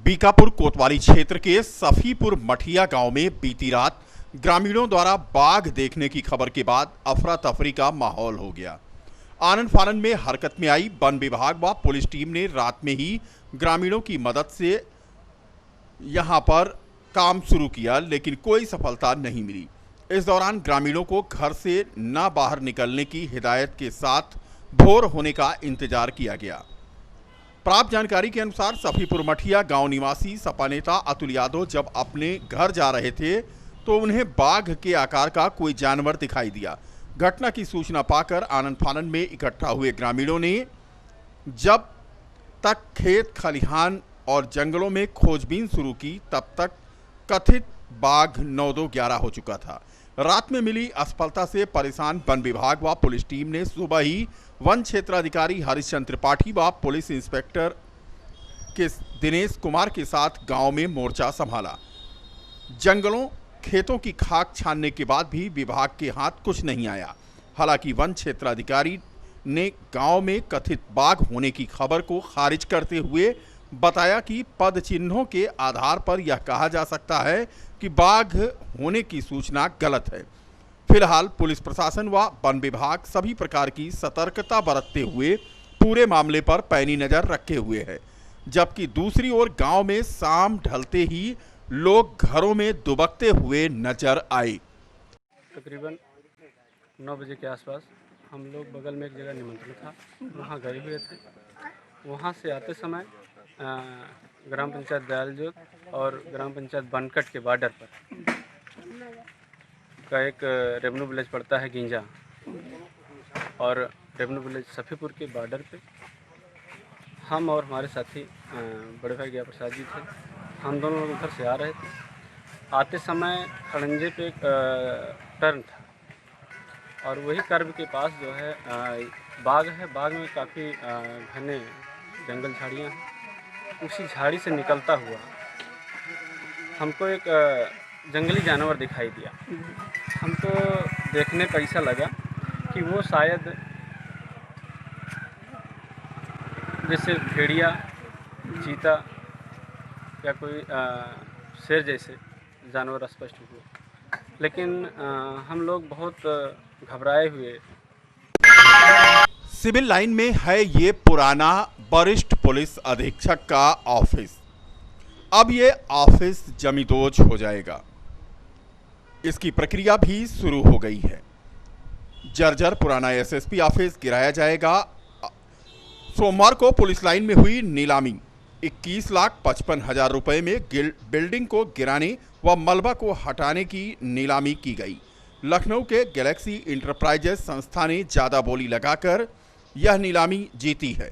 बीकापुर कोतवाली क्षेत्र के सफीपुर मठिया गांव में बीती रात ग्रामीणों द्वारा बाघ देखने की खबर के बाद अफरा तफरी का माहौल हो गया। आनन फानन में हरकत में आई वन विभाग व पुलिस टीम ने रात में ही ग्रामीणों की मदद से यहां पर काम शुरू किया, लेकिन कोई सफलता नहीं मिली। इस दौरान ग्रामीणों को घर से न बाहर निकलने की हिदायत के साथ भोर होने का इंतजार किया गया। प्राप्त जानकारी के अनुसार सफीपुर मठिया गांव निवासी सपा नेता अतुल यादव जब अपने घर जा रहे थे तो उन्हें बाघ के आकार का कोई जानवर दिखाई दिया। घटना की सूचना पाकर आनन फानन में इकट्ठा हुए ग्रामीणों ने जब तक खेत खलिहान और जंगलों में खोजबीन शुरू की, तब तक कथित बाघ 9-2-11 हो चुका था। रात में मिली असफलता से परेशान वन विभाग व पुलिस टीम ने सुबह ही वन क्षेत्राधिकारी हरिश्चंद्र त्रिपाठी व पुलिस इंस्पेक्टर के दिनेश कुमार के साथ गांव में मोर्चा संभाला। जंगलों खेतों की खाक छानने के बाद भी विभाग के हाथ कुछ नहीं आया। हालांकि वन क्षेत्राधिकारी ने गांव में कथित बाघ होने की खबर को खारिज करते हुए बताया कि पद चिन्हों के आधार पर यह कहा जा सकता है कि बाघ होने की सूचना गलत है। फिलहाल पुलिस प्रशासन व वन विभाग सभी प्रकार की सतर्कता बरतते हुए पूरे मामले पर पैनी नजर रखे हुए है, जबकि दूसरी ओर गांव में शाम ढलते ही लोग घरों में दुबकते हुए नजर आए। तकरीबन 9 बजे के आसपास हम लोग बगल में एक जगह निमंत्रण था, वहाँ गए हुए थे। वहाँ से आते समय ग्राम पंचायत दयालजोत और ग्राम पंचायत बनकट के बॉर्डर पर का एक रेवेन्यू विलेज पड़ता है गिंजा, और रेवेन्यू विलेज सफीपुर के बॉर्डर पे हम और हमारे साथी बड़े भाई गया प्रसाद जी थे। हम दोनों लोग उधर से आ रहे थे। आते समय खड़ंजे पे एक टर्न था और वही कर्व के पास जो है बाग है। बाग में काफ़ी घने जंगल झाड़ियाँ हैं। उसी झाड़ी से निकलता हुआ हमको एक जंगली जानवर दिखाई दिया। हमको देखने पर ऐसा लगा कि वो शायद जैसे भेड़िया, चीता या कोई शेर जैसे जानवर स्पष्ट हुए, लेकिन हम लोग बहुत घबराए हुए। सिविल लाइन में है ये पुराना वरिष्ठ पुलिस अधीक्षक का ऑफिस। अब ये ऑफिस जमींदोज हो जाएगा। इसकी प्रक्रिया भी शुरू हो गई है। जर्जर पुराना एसएसपी ऑफिस गिराया जाएगा। सोमवार को पुलिस लाइन में हुई नीलामी 21,55,000 रुपए में बिल्डिंग को गिराने व मलबा को हटाने की नीलामी की गई। लखनऊ के गैलेक्सी इंटरप्राइजेस संस्था ने ज्यादा बोली लगाकर यह नीलामी जीती है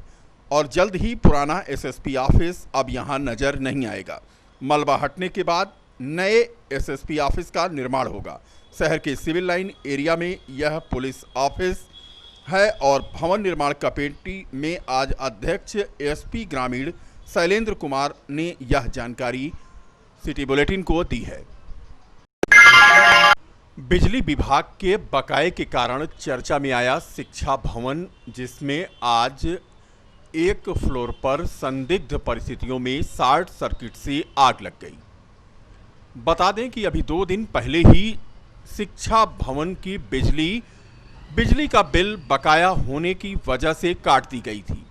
और जल्द ही पुराना एसएसपी ऑफिस अब यहां नजर नहीं आएगा। मलबा हटने के बाद नए एसएसपी ऑफिस का निर्माण होगा। शहर के सिविल लाइन एरिया में यह पुलिस ऑफिस है और भवन निर्माण कमेटी में आज अध्यक्ष एसपी ग्रामीण शैलेंद्र कुमार ने यह जानकारी सिटी बुलेटिन को दी है। बिजली विभाग के बकाये के कारण चर्चा में आया शिक्षा भवन, जिसमें आज एक फ्लोर पर संदिग्ध परिस्थितियों में शॉर्ट सर्किट से आग लग गई। बता दें कि अभी 2 दिन पहले ही शिक्षा भवन की बिजली का बिल बकाया होने की वजह से काट दी गई थी।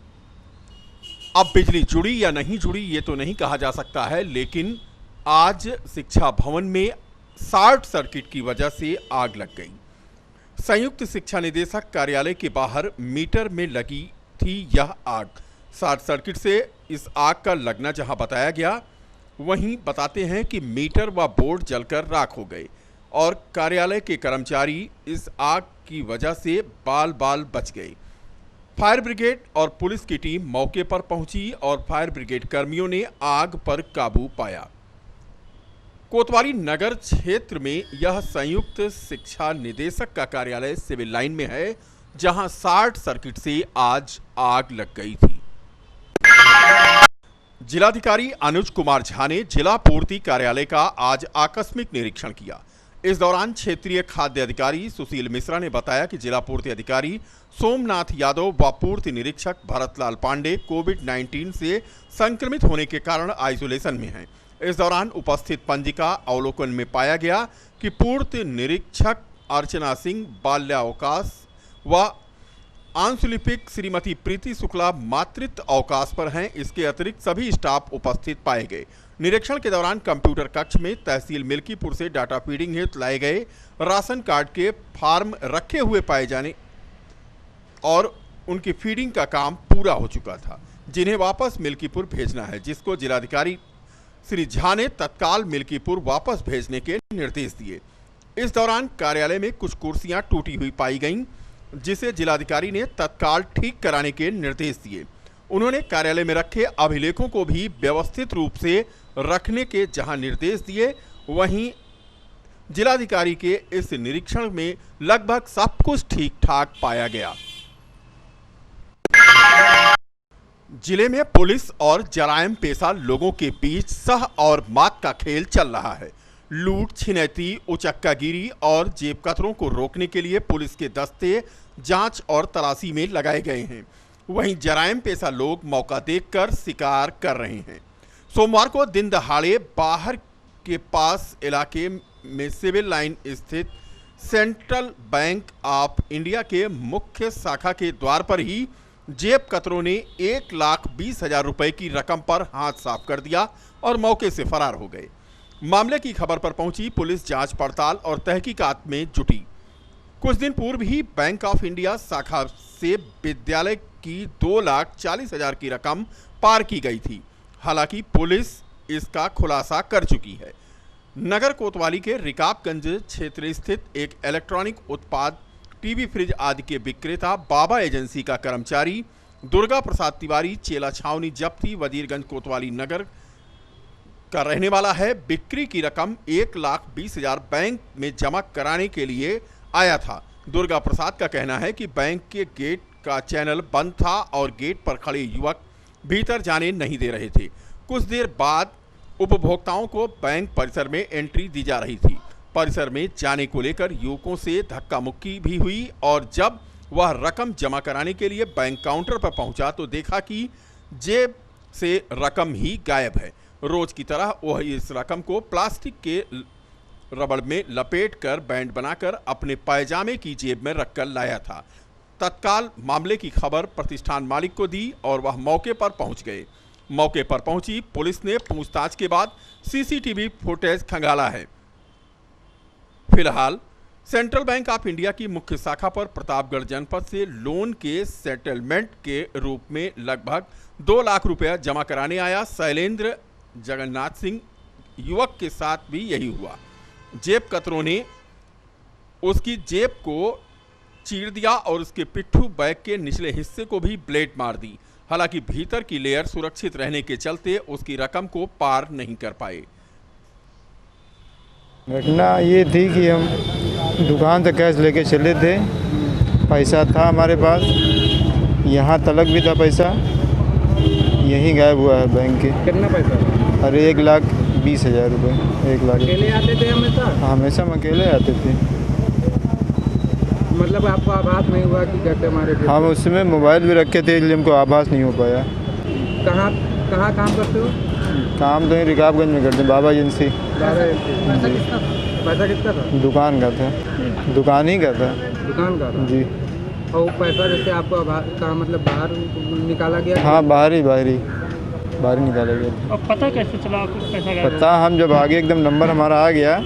अब बिजली जुड़ी या नहीं जुड़ी ये तो नहीं कहा जा सकता है, लेकिन आज शिक्षा भवन में शॉर्ट सर्किट की वजह से आग लग गई। संयुक्त शिक्षा निदेशक कार्यालय के बाहर मीटर में लगी थी यह आग। शॉर्ट सर्किट से इस आग का लगना जहां बताया गया, वहीं बताते हैं कि मीटर व बोर्ड जलकर राख हो गए और कार्यालय के कर्मचारी इस आग की वजह से बाल बच गए। फायर ब्रिगेड और पुलिस की टीम मौके पर पहुंची और फायर ब्रिगेड कर्मियों ने आग पर काबू पाया। कोतवाली नगर क्षेत्र में यह संयुक्त शिक्षा निदेशक का कार्यालय सिविल लाइन में है, जहां शॉर्ट सर्किट से आज आग लग गई थी। जिलाधिकारी अनुज कुमार झा ने जिला पूर्ति कार्यालय का आज आकस्मिक निरीक्षण किया। इस दौरान क्षेत्रीय खाद्य अधिकारी सुशील मिश्रा ने बताया कि जिला पूर्ति अधिकारी सोमनाथ यादव व पूर्ति निरीक्षक भरतलाल पांडे कोविड-19 से संक्रमित होने के कारण आइसोलेशन में हैं। इस दौरान उपस्थित पंजिका अवलोकन में पाया गया कि पूर्ति निरीक्षक अर्चना सिंह बाल्यावकाश व आंसुलिपिक श्रीमती प्रीति शुक्ला मातृत्व अवकाश पर हैं। इसके अतिरिक्त सभी स्टाफ उपस्थित पाए गए। निरीक्षण के दौरान कंप्यूटर कक्ष में तहसील मिल्कीपुर से डाटा फीडिंग हेतु लाए गए राशन कार्ड के फार्म रखे हुए पाए जाने और उनकी फीडिंग का काम पूरा हो चुका था, जिन्हें वापस मिल्कीपुर भेजना है, जिसको जिलाधिकारी श्री झा ने तत्काल मिल्कीपुर वापस भेजने के निर्देश दिए। इस दौरान कार्यालय में कुछ कुर्सियां टूटी हुई पाई गईं, जिसे जिलाधिकारी ने तत्काल ठीक कराने के निर्देश दिए। उन्होंने कार्यालय में रखे अभिलेखों को भी व्यवस्थित रूप से रखने के जहां निर्देश दिए, वहीं जिलाधिकारी के इस निरीक्षण में लगभग सब कुछ ठीक ठाक पाया गया। जिले में पुलिस और जराइम पेशा लोगों के बीच सह और मात का खेल चल रहा है। लूट, छिनैती, उचक्कागिरी और जेब कतरों को रोकने के लिए पुलिस के दस्ते जांच और तलाशी में लगाए गए हैं। वहीं जराइम पेशा लोग मौका देखकर शिकार कर रहे हैं। सोमवार को दिन दहाड़े बाहर के पास इलाके में सिविल लाइन स्थित सेंट्रल बैंक ऑफ इंडिया के मुख्य शाखा के द्वार पर ही जेब कतरों ने 1,20,000 रुपए की रकम पर हाथ साफ कर दिया और मौके से फरार हो गए। मामले की खबर पर पहुंची पुलिस जांच पड़ताल और तहकीकात में जुटी। कुछ दिन पूर्व ही बैंक ऑफ इंडिया शाखा से विद्यालय की 2,40,000 की रकम पार की गई थी। हालांकि पुलिस इसका खुलासा कर चुकी है। नगर कोतवाली के रिकाबगंज क्षेत्र स्थित एक इलेक्ट्रॉनिक उत्पाद, टीवी, फ्रिज आदि के विक्रेता बाबा एजेंसी का कर्मचारी दुर्गा प्रसाद तिवारी चेला छावनी जब्ती वजीरगंज कोतवाली नगर का रहने वाला है। बिक्री की रकम 1,20,000 बैंक में जमा कराने के लिए आया था। दुर्गा प्रसाद का कहना है कि बैंक के गेट का चैनल बंद था और गेट पर खड़े युवक भीतर जाने नहीं दे रहे थे। कुछ देर बाद उपभोक्ताओं को बैंक परिसर में एंट्री दी जा रही थी। परिसर में जाने को लेकर युवकों से धक्का मुक्की भी हुई और जब वह रकम जमा कराने के लिए बैंक काउंटर पर पहुंचा तो देखा कि जेब से रकम ही गायब है। रोज की तरह वह इस रकम को प्लास्टिक के रबड़ में लपेटकर बैंड बनाकर अपने पायजामे की जेब में रखकर लाया था। तत्काल मामले की खबर प्रतिष्ठान मालिक को दी और वह मौके पर पहुंच गए। मौके पर पहुंची पुलिस ने पूछताछ के बाद सीसीटीवी फुटेज खंगाला है। फिलहाल सेंट्रल बैंक ऑफ इंडिया की मुख्य शाखा पर प्रतापगढ़ जनपद से लोन के सेटलमेंट के रूप में लगभग 2 लाख रुपया जमा कराने आया शैलेंद्र जगन्नाथ सिंह युवक के साथ भी यही हुआ। जेब कतरों ने उसकी जेब को चीर दिया और उसके पिट्ठू बैग के निचले हिस्से को भी ब्लेड मार दी। हालांकि भीतर की लेयर सुरक्षित रहने के चलते उसकी रकम को पार नहीं कर पाए। घटना ये थी कि हम दुकान से कैश लेके चले थे, पैसा था हमारे पास, यहाँ तलक भी था पैसा, यहीं गायब हुआ है बैंक के। कितना पैसा? अरे 1,20,000 रुपये। 1 लाख। अकेले आते थे हमेशा? हमेशा हम अकेले आते थे। मतलब आपको आभास नहीं हुआ कि कैसे हमारे? हम उसमें मोबाइल भी रखे थे इसलिए हमको आभास नहीं हो पाया। कहाँ काम करते हो? काम तो रिकाबगंज में करते हैं, बाबा एजेंसी। पैसा किसका था? दुकान का था, दुकान ही का था। दुकान का था? जी। और वो पैसा जैसे आपको कहाँ मतलब बाहर निकाला गया? हाँ, बाहर ही निकाला गया। और पता कैसे चला आपको पैसा गायब? पता हम जब आगे एकदम नंबर हमारा आ गया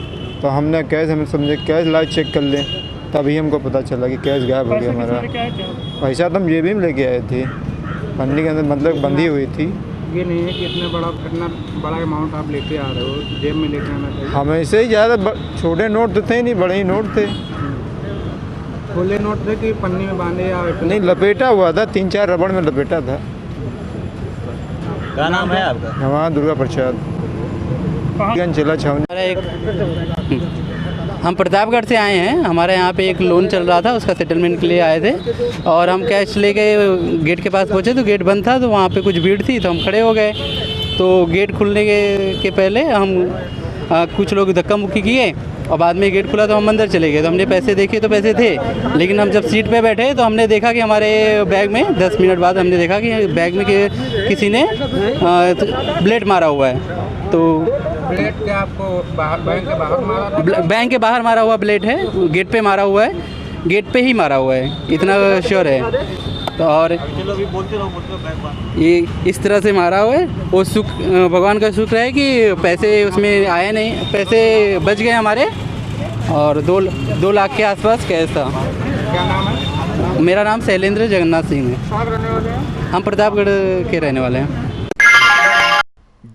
तो हमने कैश, हमें समझे कैश लाइव चेक कर लें, तभी हमको पता चला कि कैश गायब हो गया हमारा। पैसा तो हम जेब में लेके आए थे, पन्नी के अंदर मतलब बंधी हुई थी। ये नहीं है कि इतना बड़ा अमाउंट आप लेके आ रहे हो, जेब में लेके आना चाहिए। हमेशा ही ज़्यादा छोटे नोट तो थे नहीं, बड़े ही नोट थे। खुले नोट थे कि पन्नी में बांधे या? नहीं, लपेटा हुआ था, 3-4 रबड़ में लपेटा था। क्या नाम है आपका? हमारा दुर्गा प्रसाद, चेला छावनी। हम प्रतापगढ़ से आए हैं। हमारे यहाँ पे एक लोन चल रहा था, उसका सेटलमेंट के लिए आए थे और हम कैश लेके गेट के पास पहुँचे तो गेट बंद था, तो वहाँ पे कुछ भीड़ थी तो हम खड़े हो गए। तो गेट खुलने के पहले हम कुछ लोग धक्का मुक्की किए और बाद में गेट खुला तो हम अंदर चले गए। तो हमने पैसे देखे तो पैसे थे, लेकिन हम जब सीट पे बैठे तो हमने देखा कि हमारे बैग में 10 मिनट बाद हमने देखा कि बैग में किसी ने ब्लेड मारा हुआ है। तो ब्लेड क्या आपको बैंक के बाहर मारा था? बैंक के बाहर मारा हुआ ब्लेड है, गेट पे मारा हुआ है, गेट पे ही मारा हुआ है, इतना श्योर है। तो और ये इस तरह से मारा हुआ है। वो भगवान का शुक्र है कि पैसे उसमें आए नहीं, पैसे बच गए हमारे, और 2 लाख के आसपास कैश था। क्या नाम है? मेरा नाम शैलेंद्र जगन्नाथ सिंह है। कहाँ रहने वाले हैं? हम प्रतापगढ़ के रहने वाले हैं।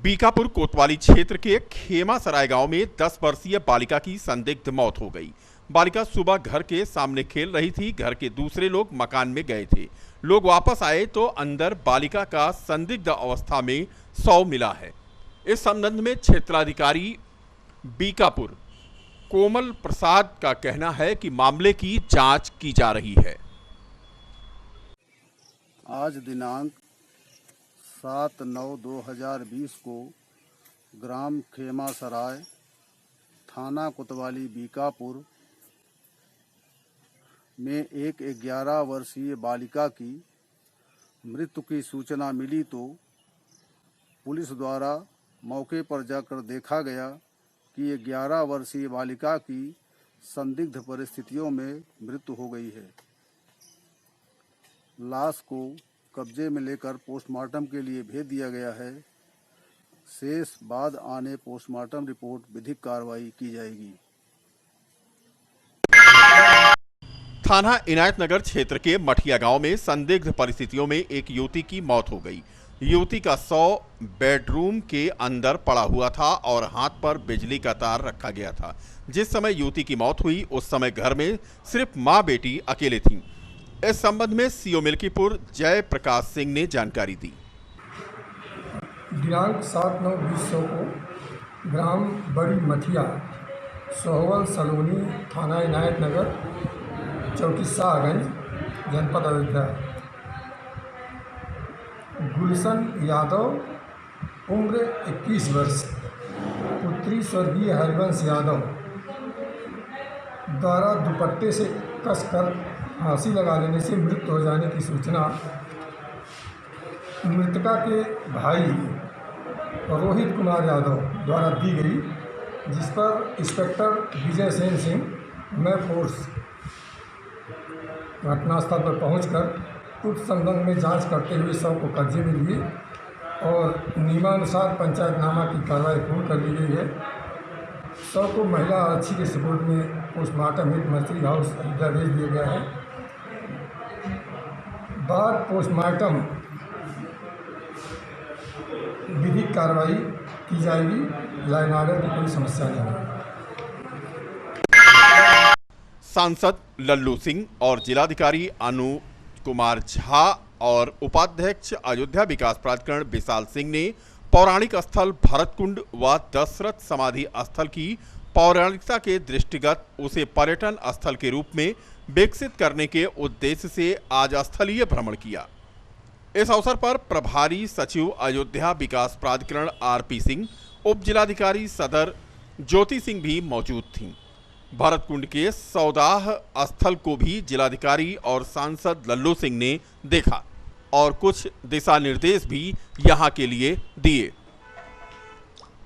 बीकापुर कोतवाली क्षेत्र के खेमासराय गांव में 10 वर्षीय बालिका की संदिग्ध मौत हो गई। बालिका सुबह घर के सामने खेल रही थी। घर के दूसरे लोग मकान में गए थे। लोग वापस आए तो अंदर बालिका का संदिग्ध अवस्था में शव मिला है। इस संबंध में क्षेत्राधिकारी बीकापुर कोमल प्रसाद का कहना है कि मामले की जांच की जा रही है। आज दिनांक 7/9/2020 को ग्राम खेमासराय, थाना कोतवाली, बीकापुर में एक 11 वर्षीय बालिका की मृत्यु की सूचना मिली तो पुलिस द्वारा मौके पर जाकर देखा गया कि 11 वर्षीय बालिका की संदिग्ध परिस्थितियों में मृत्यु हो गई है। लाश को कब्जे में लेकर पोस्टमार्टम के लिए भेज दिया गया है। शेष बाद आने पोस्टमार्टम रिपोर्ट विधिक कार्रवाई की जाएगी। थाना इनायत नगर क्षेत्र के मठिया गांव में संदिग्ध परिस्थितियों में एक युवती की मौत हो गई। युवती का शव बेडरूम के अंदर पड़ा हुआ था और हाथ पर बिजली का तार रखा गया था। जिस समय युवती की मौत हुई उस समय घर में सिर्फ मां बेटी अकेले थीं। इस संबंध में सीओ मिल्कीपुर जय प्रकाश सिंह ने जानकारी दी। दिनांक 7/9/2020 को ग्राम बड़ी मठिया, सोहवल सलोनी, थाना इनायत नगर, चौकी शाहगंज, जनपद अयोध्या, गुलशन यादव, उम्र 21 वर्ष, पुत्री स्वर्गीय हरिवंश यादव द्वारा दुपट्टे से कसकर फांसी लगा लेने से मृत्यु हो जाने की सूचना मृतका के भाई रोहित कुमार यादव द्वारा दी गई, जिस पर इंस्पेक्टर विजय सेन सिंह मैं फोर्स घटनास्थल पर पहुंचकर उस संबंध में जांच करते हुए शव को कब्जे में लिए और नियमानुसार पंचायतनामा की कार्रवाई पूर्ण कर ली गई है। शव को महिला आरक्षी के सपोर्ट में पोस्टमार्टम हेतु मर्चरी हाउस अयोध्या भेज दिया गया है। बाद पोस्टमार्टम विधिक कार्रवाई की जाएगी। लाइन ऑर्डर की कोई समस्या नहीं है। सांसद लल्लू सिंह और जिलाधिकारी अनु कुमार झा और उपाध्यक्ष अयोध्या विकास प्राधिकरण विशाल सिंह ने पौराणिक स्थल भरतकुंड व दशरथ समाधि स्थल की पौराणिकता के दृष्टिगत उसे पर्यटन स्थल के रूप में विकसित करने के उद्देश्य से आज स्थलीय भ्रमण किया। इस अवसर पर प्रभारी सचिव अयोध्या विकास प्राधिकरण आरपी सिंह, उप जिलाधिकारी सदर ज्योति सिंह भी मौजूद थीं। भरतकुंड के सौदाह स्थल को भी जिलाधिकारी और सांसद लल्लू सिंह ने देखा और कुछ दिशा निर्देश भी यहां के लिए दिए।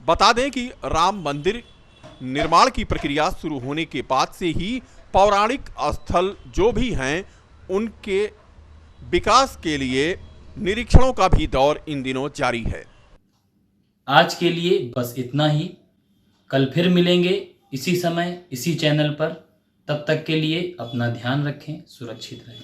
बता दें कि राम मंदिर निर्माण की प्रक्रिया शुरू होने के बाद से ही पौराणिक स्थल जो भी हैं उनके विकास के लिए निरीक्षणों का भी दौर इन दिनों जारी है। आज के लिए बस इतना ही। कल फिर मिलेंगे इसी समय इसी चैनल पर। तब तक के लिए अपना ध्यान रखें, सुरक्षित रहें।